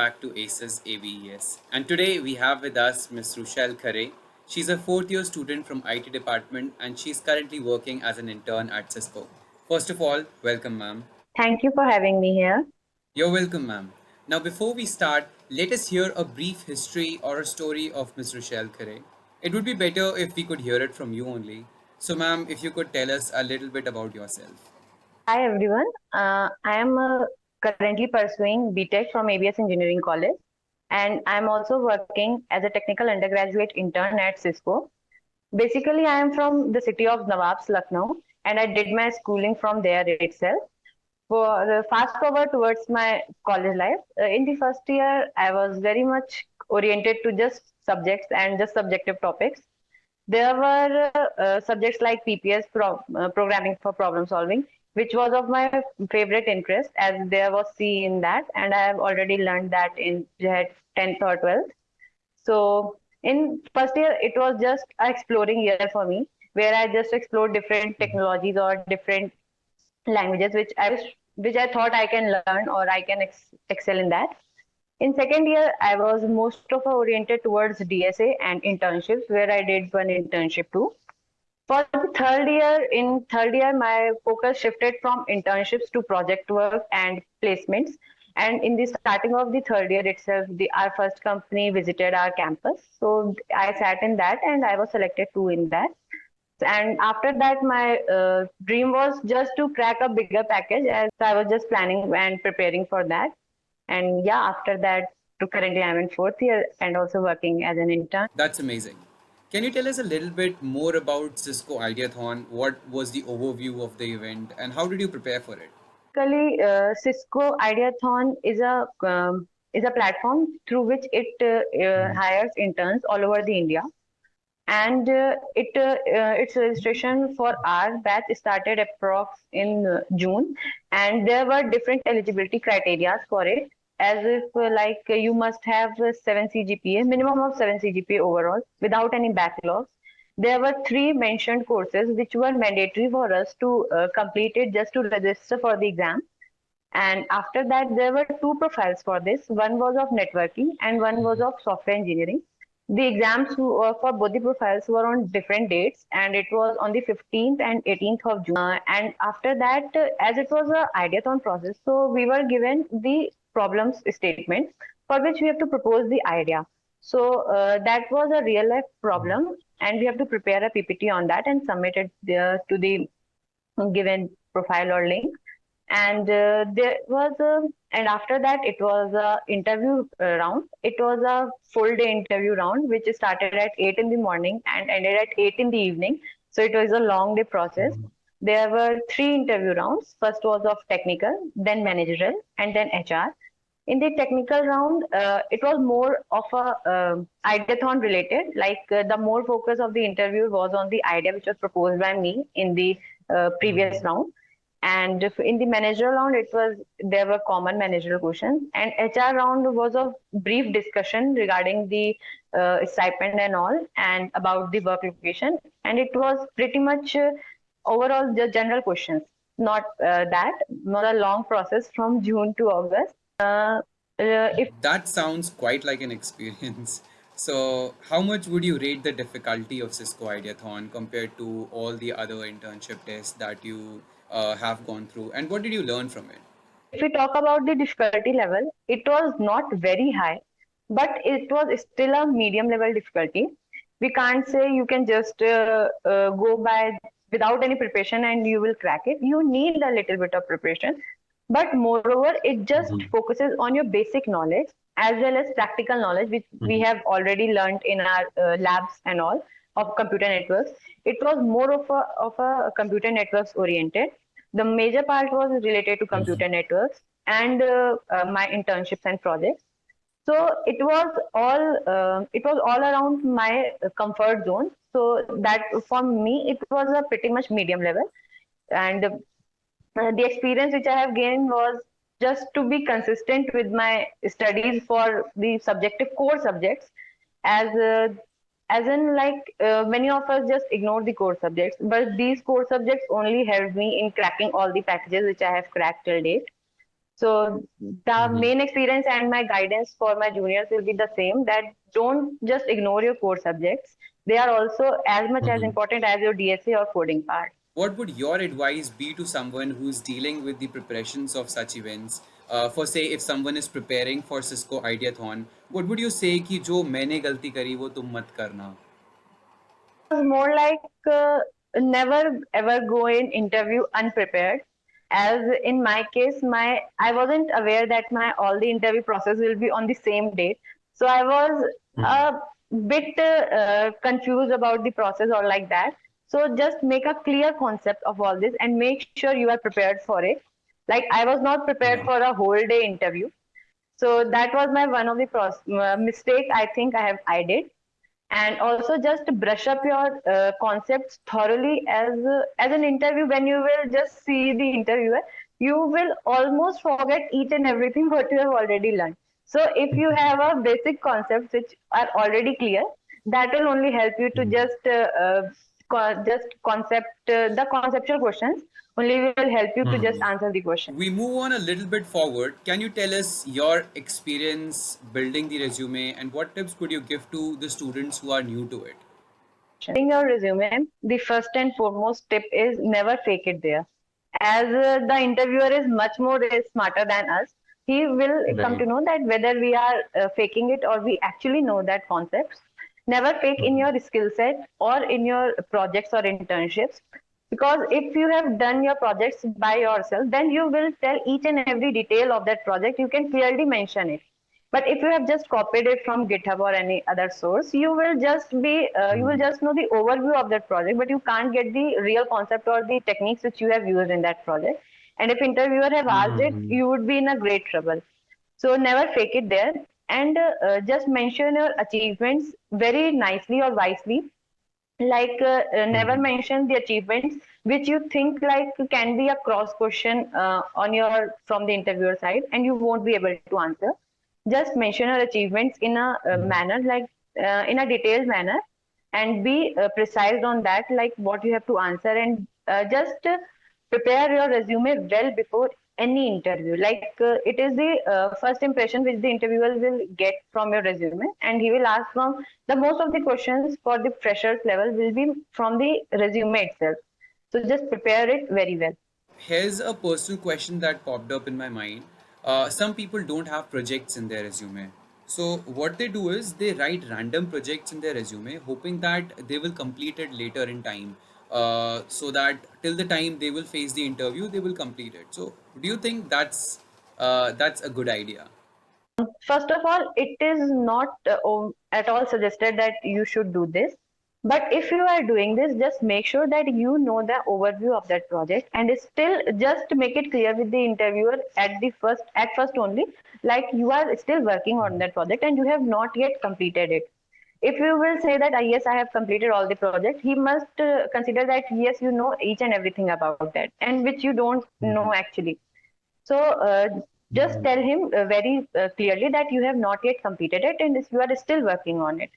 back to aces.ABESEC. And today we have with us Ms Rushil Khare. She's a fourth year student from IT department and she's currently working as an intern at Cisco. First of all, welcome ma'am. Thank you for having me here. You're welcome ma'am. Now before we start, let us hear a brief history or a story of Ms Rushil Khare. It would be better if we could hear it from you only. So ma'am, if you could tell us a little bit about yourself. Hi everyone. I am currently pursuing BTech from ABS Engineering College, and I'm also working as a technical undergraduate intern at Cisco. Basically, I am from the city of Nawabs, Lucknow, and I did my schooling from there itself. For fast forward towards my college life, in the first year, I was very much oriented to just subjects and just subjective topics. There were subjects like PPS, programming for problem solving, which was of my favorite interest as there was C in that, and I have already learned that in 10th or 12th. So in first year, it was just an exploring year for me, where I just explored different technologies or different languages, which I thought I can learn or I can excel in that. In second year, I was most of oriented towards DSA and internships, where I did one internship too. For the third year, my focus shifted from internships to project work and placements. And in the starting of the third year itself, our first company visited our campus. So I sat in that and I was selected too in that. And after that, my dream was just to crack a bigger package, as I was just planning and preparing for that. And yeah, after that, to currently I'm in fourth year and also working as an intern. That's amazing. Can you tell us a little bit more about Cisco Ideathon? What was the overview of the event and how did you prepare for it? Basically, Cisco Ideathon is a platform through which it hires interns all over the India, and its registration for our batch started approx in June, and there were different eligibility criteria for it, as if you must have 7 CGPA, minimum of 7 CGPA overall, without any backlogs. There were three mentioned courses which were mandatory for us to complete it just to register for the exam. And after that, there were two profiles for this. One was of networking and one was of software engineering. The exams for both the profiles were on different dates, and it was on the 15th and 18th of June. And after that, as it was a ideathon process, so we were given the problems statement for which we have to propose the idea. So that was a real life problem, and we have to prepare a PPT on that and submit it to the given profile or link. And there was and after that it was a interview round. It was a full day interview round which started at 8 in the morning and ended at 8 in the evening, so it was a long day process. There were three interview rounds. First was of technical, then managerial, and then HR. In the technical round, it was more of a ideathon related. The more focus of the interview was on the idea which was proposed by me in the previous round. And in the managerial round, there were common managerial questions, and HR round was a brief discussion regarding the stipend and all, and about the work location. And it was pretty much overall the general questions, not a long process from June to August. If That sounds quite like an experience. So, how much would you rate the difficulty of Cisco Ideathon compared to all the other internship tests that you have gone through? And what did you learn from it? If we talk about the difficulty level, it was not very high, but it was still a medium level difficulty. We can't say you can just go by without any preparation and you will crack it. You need a little bit of preparation, but moreover, it just focuses on your basic knowledge as well as practical knowledge, which we have already learned in our labs and all of computer networks. It was more of a computer networks oriented. The major part was related to computer networks and my internships and projects. So it was all around my comfort zone. So that for me, it was a pretty much medium level. And the experience which I have gained was just to be consistent with my studies for the subjective core subjects, as many of us just ignore the core subjects, but these core subjects only helped me in cracking all the packages which I have cracked till date. So the Mm-hmm. main experience and my guidance for my juniors will be the same, that don't just ignore your core subjects. They are also as much as Mm-hmm. important as your DSA or coding part. What would your advice be to someone who's dealing with the preparations of such events? For say, if someone is preparing for Cisco Ideathon, what would you say कि जो मैंने गलती करी वो तुम मत करना? It was more like never ever go in interview unprepared. As in my case, my I wasn't aware that my all the interview process will be on the same date. So I was Mm-hmm. a bit confused about the process or like that. So just make a clear concept of all this and make sure you are prepared for it. Like I was not prepared Yeah. for a whole day interview. So that was my one of the mistake I think I did. And also just brush up your concepts thoroughly. As an interview, when you will just see the interviewer, you will almost forget each and everything what you have already learned. So if you have a basic concepts which are already clear, that will only help you to just concept the conceptual questions only will help you to just Mm-hmm. answer the question. We move on a little bit forward. Can you tell us your experience building the resume and what tips could you give to the students who are new to it? In your resume, the first and foremost tip is never fake it there. As the interviewer is much more smarter than us, he will come Right. to know that whether we are faking it or we actually know that concepts. Never fake in Mm-hmm. your skill set or in your projects or internships. Because if you have done your projects by yourself, then you will tell each and every detail of that project. You can clearly mention it. But if you have just copied it from GitHub or any other source, you will just know the overview of that project, but you can't get the real concept or the techniques which you have used in that project. And if interviewer have asked it, Mm-hmm. you would be in a great trouble. So never fake it there, and just mention your achievements very nicely or wisely. Like never Mm-hmm. mention the achievements which you think like can be a cross question on your from the interviewer side, and you won't be able to answer. Just mention your achievements in a manner like in a detailed manner, and be precise on that, like what you have to answer, and just prepare your resume well before any interview. Like it is the first impression which the interviewer will get from your resume, and he will ask from the most of the questions for the freshers level will be from the resume itself. So just prepare it very well. Here's a personal question that popped up in my mind. Some people don't have projects in their resume. So, what they do is they write random projects in their resume, hoping that they will complete it later in time. So that till the time they will face the interview, they will complete it. So, do you think that's a good idea? First of all, it is not at all suggested that you should do this. But if you are doing this, just make sure that you know the overview of that project, and still just make it clear with the interviewer at first only, like you are still working on that project and you have not yet completed it. If you will say that yes, I have completed all the project, he must consider that yes, you know each and everything about that, and which you don't know actually. So just tell him very clearly that you have not yet completed it and you are still working on it.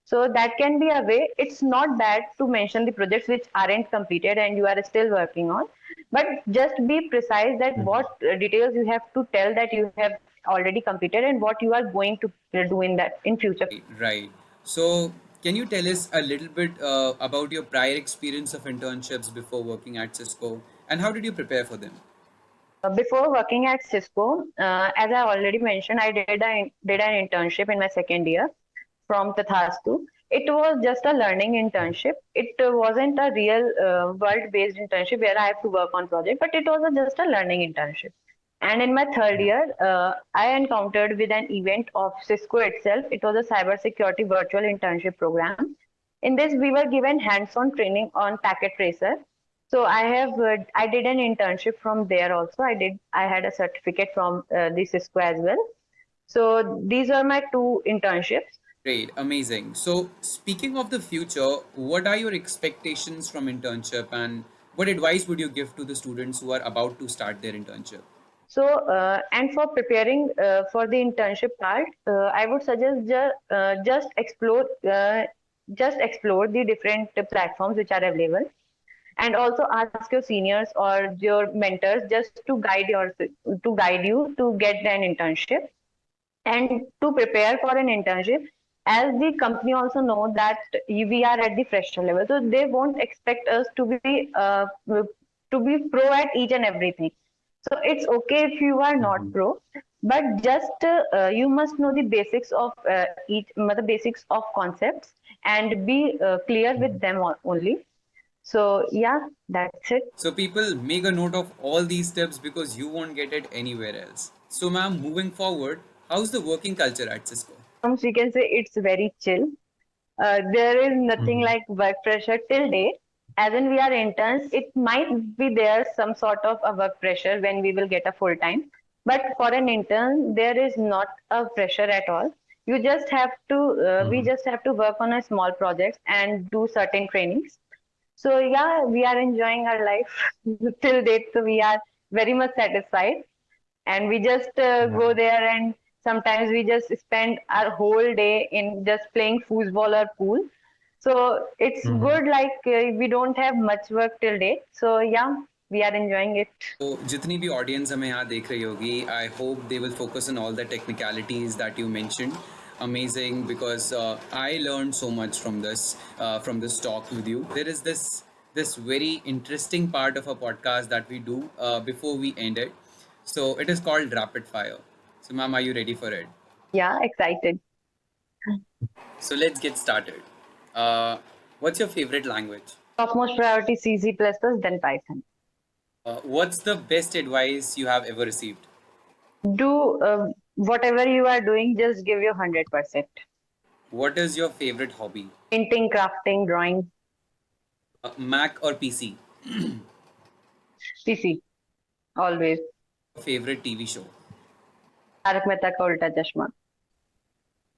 So that can be a way. It's not bad to mention the projects which aren't completed and you are still working on, but just be precise that what details you have to tell that you have already completed and what you are going to do in that in future. Right. So, can you tell us a little bit about your prior experience of internships before working at Cisco, and how did you prepare for them? Before working at Cisco, as I already mentioned, did an internship in my second year from Tathastu. It was just a learning internship. It wasn't a real world-based internship where I have to work on project, but it was just a learning internship. And in my third year, I encountered with an event of Cisco itself. It was a cybersecurity virtual internship program. In this, we were given hands-on training on packet tracer. So I did an internship from there also. I had a certificate from the Cisco as well. So these are my two internships. Great, amazing. So, speaking of the future, what are your expectations from internship, and what advice would you give to the students who are about to start their internship? So, and for preparing for the internship part, I would suggest just explore the different platforms which are available. and also ask your seniors or your mentors just to guide you to get an internship and to prepare for an internship, as the company also know that we are at the fresher level, so they won't expect us to be pro at each and everything. So it's okay if you are not Mhm. pro, but just you must know the basics of the basics of concepts and be clear with them only. So yeah, that's it. So people make a note of all these tips because you won't get it anywhere else. So ma'am, moving forward, how's the working culture at Cisco? We can say it's very chill. There is nothing Mhm. like work pressure till date. As in, we are interns, it might be there some sort of a work pressure when we will get a full time. But for an intern, there is not a pressure at all. You just have to, we Mhm. just have to work on a small projects and do certain trainings. So yeah, we are enjoying our life till date. So we are very much satisfied, and we just Yeah. go there, and sometimes we just spend our whole day in just playing foosball or pool. So it's Mhm. good, like we don't have much work till date, so yeah, we are enjoying it. तो जितनी भी audience हमें यहाँ देख रही होगी I hope they will focus on all the technicalities that you mentioned amazing because I learned so much from this talk with you. There is this very interesting part of a podcast that we do before we end it. So it is called rapid fire. So ma'am, are you ready for it? Yeah, excited. So let's get started. uh, what's your favorite language? Topmost priority C, C++, then Python. What's the best advice you have ever received? Do whatever you are doing, just give your 100%. What is your favorite hobby? Painting, crafting, drawing. Mac or PC? PC, always. Favorite TV show? Tarak Mehta ka Ulta Chashma.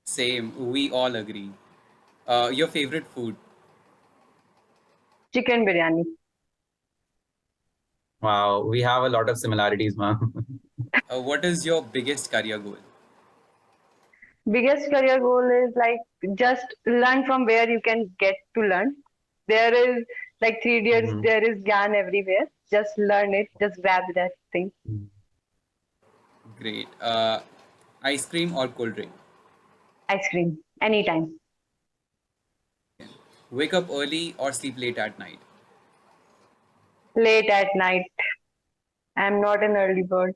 Same, we all agree. Your favorite food? Chicken biryani. Wow, we have a lot of similarities, ma'am. What is your biggest career goal? Biggest career goal is like just learn from where you can get to learn. There is like 3 idiots, Mhm. there is gyan everywhere. Just learn it, just grab that thing. Great. Ice cream or cold drink? Ice cream, anytime. Wake up early or sleep late at night? Late at night. I'm not an early bird.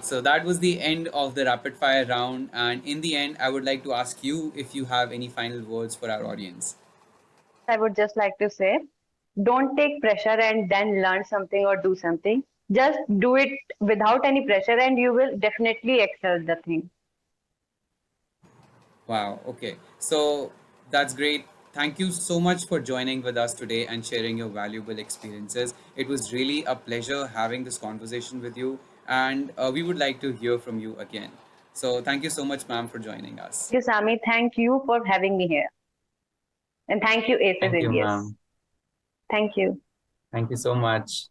So that was the end of the rapid fire round. And in the end, I would like to ask you if you have any final words for our audience. I would just like to say, don't take pressure and then learn something or do something. Just do it without any pressure and you will definitely excel the thing. Wow. Okay. So that's great. Thank you so much for joining with us today and sharing your valuable experiences. It was really a pleasure having this conversation with you, and we would like to hear from you again. So thank you so much, ma'am, for joining us. Thank you, Sami. Thank you for having me here. And thank you, Aces Thank you, ABS. ma'am. Thank you. Thank you so much.